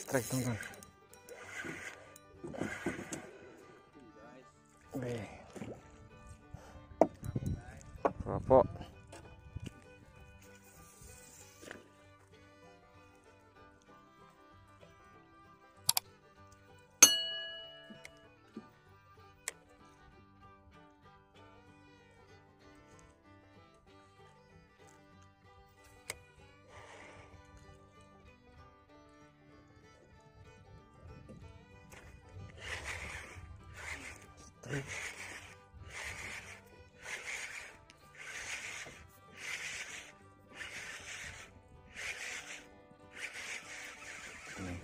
Strike teman-teman. Bravo. Yang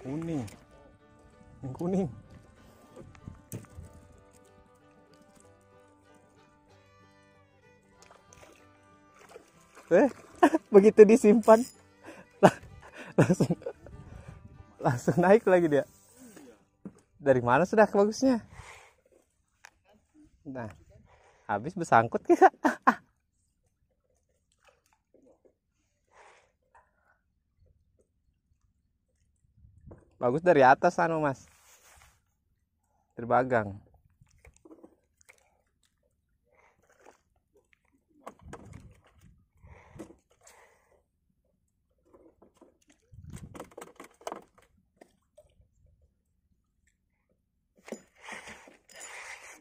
kuning. Begitu disimpan langsung naik lagi dia. Dari mana sudah bagusnya? Nah, habis bersangkut kita. Bagus dari atas anu mas, terbagang.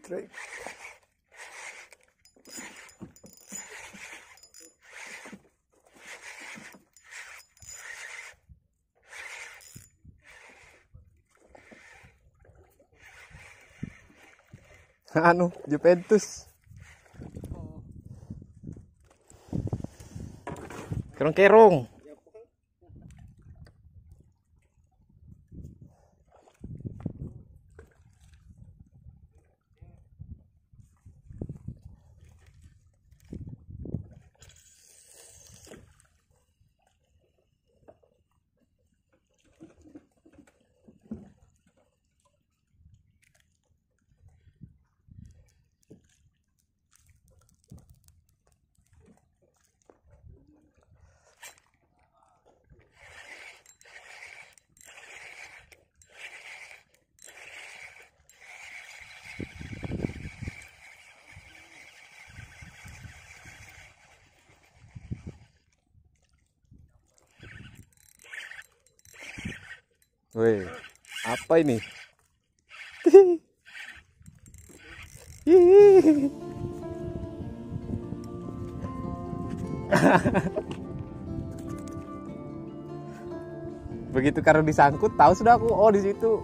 Strike. Anu Juventus kerong-kerong. Weh, apa ini? Begitu karena disangkut, tahu sudah aku, oh di situ.